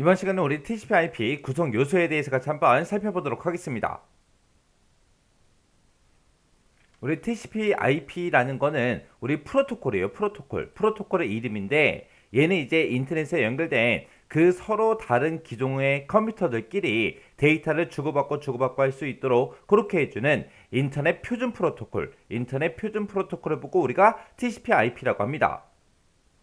이번 시간은 우리 TCP/IP 구성 요소에 대해서 같이 한번 살펴보도록 하겠습니다. 우리 TCP/IP라는 거는 우리 프로토콜이에요. 프로토콜의 이름인데 얘는 이제 인터넷에 연결된 그 서로 다른 기종의 컴퓨터들끼리 데이터를 주고받고 할 수 있도록 그렇게 해주는 인터넷 표준 프로토콜을 보고 우리가 TCP/IP라고 합니다.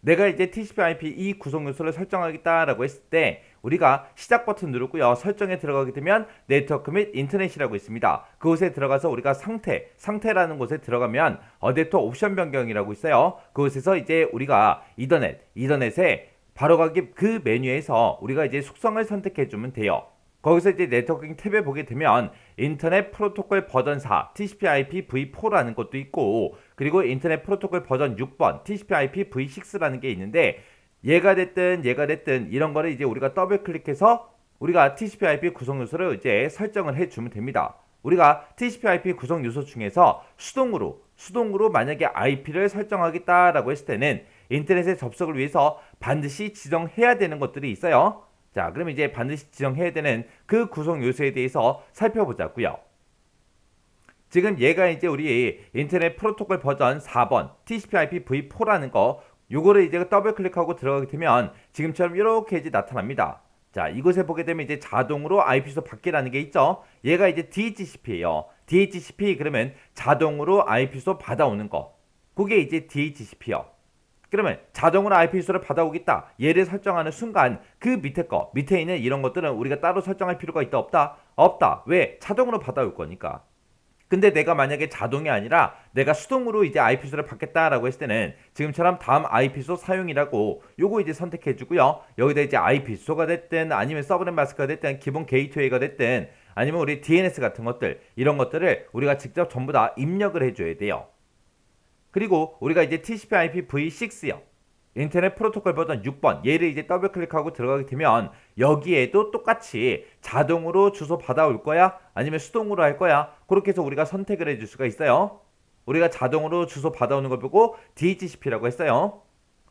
내가 이제 TCP/IP 이 구성 요소를 설정하겠다라고 했을 때 우리가 시작 버튼 누르고요. 설정에 들어가게 되면 네트워크 및 인터넷이라고 있습니다. 그곳에 들어가서 우리가 상태라는 곳에 들어가면 어댑터 옵션 변경이라고 있어요. 그곳에서 이제 우리가 이더넷에 바로 가기 그 메뉴에서 우리가 이제 속성을 선택해 주면 돼요. 거기서 이제 네트워킹 탭에 보게 되면 인터넷 프로토콜 버전 4 TCP/IP v4라는 것도 있고, 그리고 인터넷 프로토콜 버전 6번 TCP/IP v6라는 게 있는데, 얘가 됐든 이런 거를 이제 우리가 더블 클릭해서 우리가 TCP/IP 구성 요소를 이제 설정을 해주면 됩니다. 우리가 TCP/IP 구성 요소 중에서 수동으로 만약에 IP를 설정하겠다라고 했을 때는 인터넷에 접속을 위해서 반드시 지정해야 되는 것들이 있어요. 자, 그럼 이제 반드시 지정해야 되는 그 구성 요소에 대해서 살펴보자고요. 지금 얘가 이제 우리 인터넷 프로토콜 버전 4번 TCP/IP v4라는 거, 요거를 이제 더블 클릭하고 들어가게 되면 지금처럼 이렇게 이제 나타납니다. 자, 이곳에 보게 되면 이제 자동으로 IP 주소 받기라는 게 있죠. 얘가 이제 DHCP예요. DHCP 그러면 자동으로 IP 주소 받아오는 거. 그게 이제 DHCP요. 그러면 자동으로 IP 주소를 받아오겠다. 얘를 설정하는 순간 그 밑에 있는 이런 것들은 우리가 따로 설정할 필요가 있다 없다? 없다. 왜? 자동으로 받아올 거니까. 근데 내가 만약에 자동이 아니라 내가 수동으로 이제 IP 주소를 받겠다라고 했을 때는 지금처럼 다음 IP 주소 사용이라고 요거 이제 선택해 주고요. 여기다 이제 IP 주소가 됐든 아니면 서브넷 마스크가 됐든 기본 게이트웨이가 됐든 아니면 우리 DNS 같은 것들, 이런 것들을 우리가 직접 전부 다 입력을 해줘야 돼요. 그리고 우리가 이제 TCP/IP v6요. 인터넷 프로토콜 버전 6번 얘를 이제 더블 클릭하고 들어가게 되면 여기에도 똑같이 자동으로 주소 받아올 거야? 아니면 수동으로 할 거야? 그렇게 해서 우리가 선택을 해줄 수가 있어요. 우리가 자동으로 주소 받아오는 걸 보고 DHCP라고 했어요.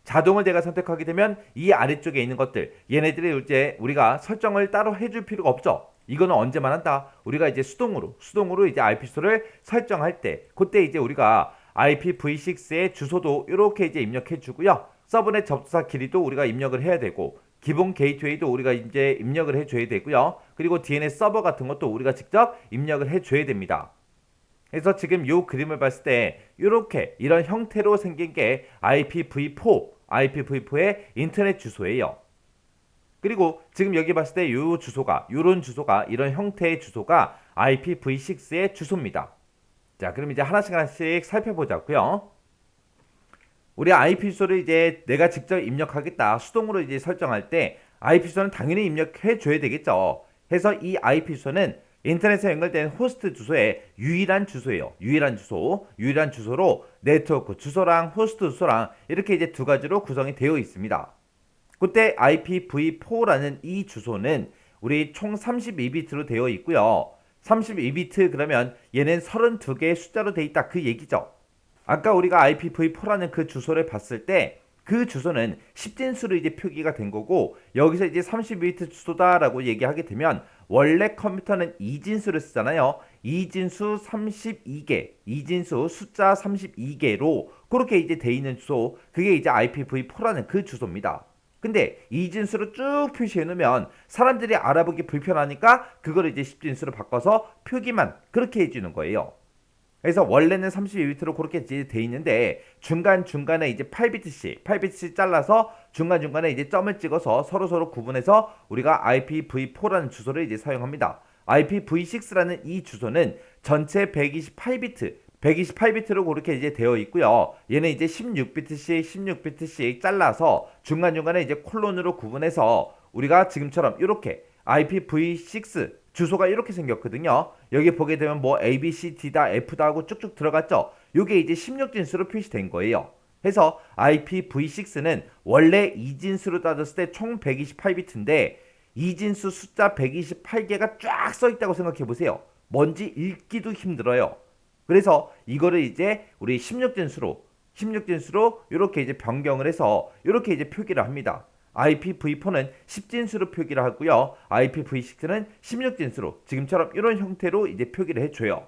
자동을 내가 선택하게 되면 이 아래쪽에 있는 것들, 얘네들이 이제 우리가 설정을 따로 해줄 필요가 없죠. 이거는 언제만 한다? 우리가 이제 수동으로 이제 IP 주소를 설정할 때, 그때 이제 우리가 IPv6의 주소도 이렇게 이제 입력해 주고요. 서브넷 접수사 길이도 우리가 입력을 해야 되고, 기본 게이트웨이도 우리가 이제 입력을 해줘야 되고요. 그리고 DNS 서버 같은 것도 우리가 직접 입력을 해줘야 됩니다. 그래서 지금 이 그림을 봤을 때 이렇게 이런 형태로 생긴 게 IPv4의 인터넷 주소예요. 그리고 지금 여기 봤을 때 이런 주소가 이런 형태의 주소가 IPv6의 주소입니다. 자, 그럼 이제 하나씩 살펴보자고요. 우리 IP 주소를 이제 내가 직접 입력하겠다, 수동으로 이제 설정할 때 IP 주소는 당연히 입력해 줘야 되겠죠. 해서 이 IP 주소는 인터넷에 연결된 호스트 주소의 유일한 주소예요. 유일한 주소로 네트워크 주소랑 호스트 주소랑 이렇게 이제 두 가지로 구성이 되어 있습니다. 그때 IPv4라는 이 주소는 우리 총 32비트로 되어 있고요. 32비트 그러면 얘는 32개의 숫자로 되어 있다 그 얘기죠. 아까 우리가 IPv4라는 그 주소를 봤을 때 그 주소는 10진수로 이제 표기가 된 거고, 여기서 이제 32비트 주소다라고 얘기하게 되면 원래 컴퓨터는 2진수를 쓰잖아요. 2진수 32개, 2진수 숫자 32개로 그렇게 이제 돼 있는 주소, 그게 이제 IPv4라는 그 주소입니다. 근데 2진수로 쭉 표시해 놓으면 사람들이 알아보기 불편하니까 그걸 이제 10진수로 바꿔서 표기만 그렇게 해주는 거예요. 그래서 원래는 32비트로 그렇게 돼 있는데 중간중간에 이제 8비트씩 잘라서 중간중간에 이제 점을 찍어서 서로 구분해서 우리가 IPv4라는 주소를 이제 사용합니다. IPv6라는 이 주소는 전체 128비트로 그렇게 이제 되어 있고요. 얘는 이제 16비트씩 잘라서 중간중간에 이제 콜론으로 구분해서 우리가 지금처럼 이렇게 IPv6 주소가 이렇게 생겼거든요. 여기 보게 되면 뭐 A, B, C, D다, F다 하고 쭉쭉 들어갔죠. 이게 이제 16진수로 표시된 거예요. 그래서 IPv6는 원래 2진수로 따졌을 때 총 128비트인데 2진수 숫자 128개가 쫙 써있다고 생각해 보세요. 뭔지 읽기도 힘들어요. 그래서 이거를 이제 우리 16진수로 이렇게 이제 변경을 해서 이렇게 이제 표기를 합니다. IPv4는 10진수로 표기를 하고요. IPv6는 16진수로 지금처럼 이런 형태로 이제 표기를 해줘요.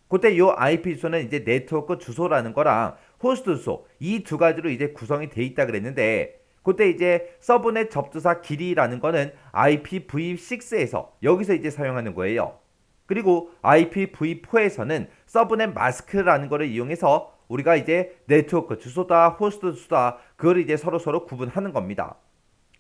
그때 요 IP 주소는 이제 네트워크 주소라는 거랑 호스트 주소 이 두 가지로 이제 구성이 돼 있다 그랬는데 그때 이제 서브넷 접두사 길이라는 거는 IPv6에서 여기서 이제 사용하는 거예요. 그리고 IPv4에서는 서브넷 마스크라는 거를 이용해서 우리가 이제 네트워크 주소다 호스트 주소다 그걸 이제 서로 구분하는 겁니다.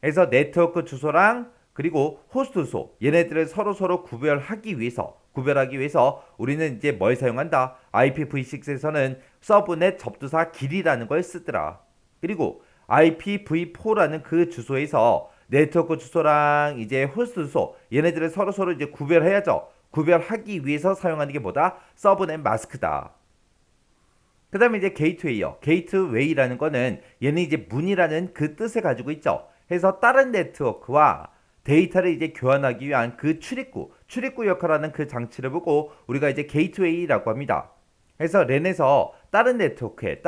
그래서 네트워크 주소랑 그리고 호스트 주소 얘네들을 서로 구별하기 위해서 우리는 이제 뭘 사용한다? IPv6에서는 서브넷 접두사 길이라는 걸 쓰더라. 그리고 IPv4라는 그 주소에서 네트워크 주소랑 이제 호스트 주소 얘네들을 서로 이제 구별해야죠. 구별하기 위해서 사용하는 게 뭐다? 서브넷 마스크다. 그 다음에 이제 게이트웨이요. 게이트웨이라는 거는 얘는 이제 문이라는 그 뜻을 가지고 있죠. 그래서 다른 네트워크와 데이터를 이제 교환하기 위한 그 출입구 역할하는 그 장치를 보고 우리가 이제 게이트웨이라고 합니다. 그래서 랜에서 다른 네트워크에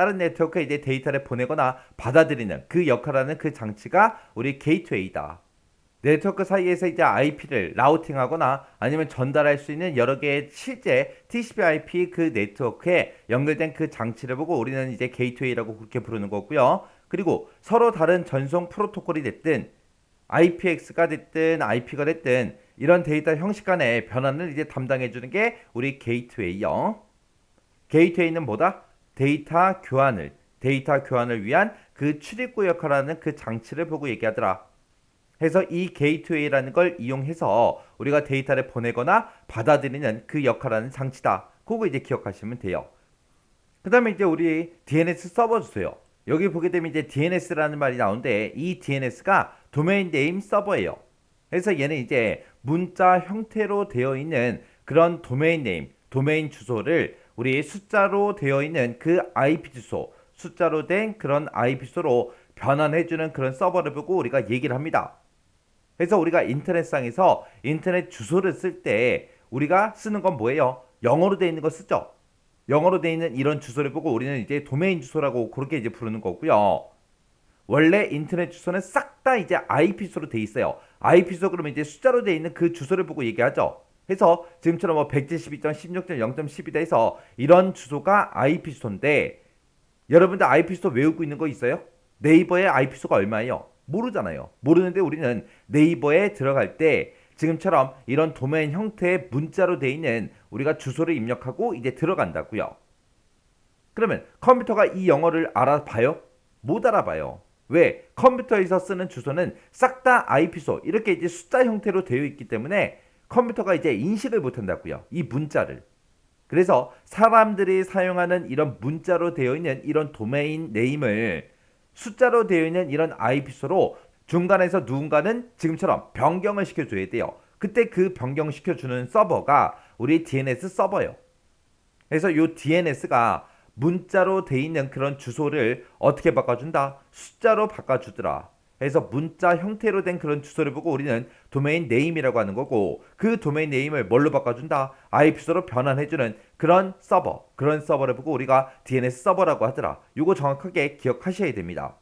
이제 데이터를 보내거나 받아들이는 그 역할하는 그 장치가 우리 게이트웨이다. 네트워크 사이에서 이제 IP를 라우팅하거나 아니면 전달할 수 있는 여러 개의 실제 TCP/IP 그 네트워크에 연결된 그 장치를 보고 우리는 이제 게이트웨이라고 그렇게 부르는 거고요. 그리고 서로 다른 전송 프로토콜이 됐든 IPX가 됐든 IP가 됐든 이런 데이터 형식 간의 변환을 이제 담당해 주는 게 우리 게이트웨이요. 게이트웨이는 뭐다? 데이터 교환을 위한 그 출입구 역할하는 그 장치를 보고 얘기하더라. 해서 이 게이트웨이라는 걸 이용해서 우리가 데이터를 보내거나 받아들이는 그 역할하는 장치다. 그거 이제 기억하시면 돼요. 그 다음에 이제 우리 DNS 서버 주소요. 여기 보게 되면 이제 DNS라는 말이 나오는데 이 DNS가 도메인 네임 서버예요. 그래서 얘는 이제 문자 형태로 되어 있는 그런 도메인 네임, 도메인 주소를 우리 숫자로 되어 있는 그 IP 주소, 숫자로 된 그런 IP 주소로 변환해주는 그런 서버를 보고 우리가 얘기를 합니다. 그래서 우리가 인터넷상에서 인터넷 주소를 쓸 때 우리가 쓰는 건 뭐예요? 영어로 되어 있는 거 쓰죠? 영어로 되어 있는 이런 주소를 보고 우리는 이제 도메인 주소라고 그렇게 이제 부르는 거고요. 원래 인터넷 주소는 싹 다 이제 IP 주소로 되어 있어요. IP 주소 그러면 이제 숫자로 되어 있는 그 주소를 보고 얘기하죠. 그래서 지금처럼 뭐 172.16.0.12다 해서 이런 주소가 IP 주소인데 여러분들 IP 주소 외우고 있는 거 있어요? 네이버의 IP 주소가 얼마예요? 모르잖아요. 모르는데 우리는 네이버에 들어갈 때 지금처럼 이런 도메인 형태의 문자로 되어 있는 우리가 주소를 입력하고 이제 들어간다고요. 그러면 컴퓨터가 이 영어를 알아봐요? 못 알아봐요. 왜? 컴퓨터에서 쓰는 주소는 싹 다 IP 주소 이렇게 이제 숫자 형태로 되어 있기 때문에 컴퓨터가 이제 인식을 못 한다고요. 이 문자를. 그래서 사람들이 사용하는 이런 문자로 되어 있는 이런 도메인 네임을 숫자로 되어 있는 이런 IP 주소로 중간에서 누군가는 지금처럼 변경을 시켜줘야 돼요. 그때 그 변경시켜주는 서버가 우리 DNS 서버예요. 그래서 이 DNS가 문자로 돼 있는 그런 주소를 어떻게 바꿔준다? 숫자로 바꿔주더라. 그래서 문자 형태로 된 그런 주소를 보고 우리는 도메인 네임이라고 하는 거고 그 도메인 네임을 뭘로 바꿔준다? IP 주소로 변환해주는 그런 서버를 보고 우리가 DNS 서버라고 하더라. 이거 정확하게 기억하셔야 됩니다.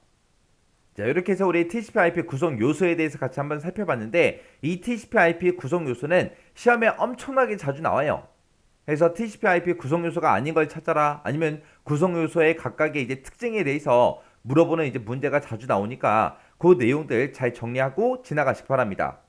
자, 이렇게 해서 우리 TCP/IP 구성 요소에 대해서 같이 한번 살펴봤는데 이 TCP/IP 구성 요소는 시험에 엄청나게 자주 나와요. 그래서 TCP/IP 구성 요소가 아닌 걸 찾아라 아니면 구성 요소의 각각의 이제 특징에 대해서 물어보는 이제 문제가 자주 나오니까 그 내용들 잘 정리하고 지나가시기 바랍니다.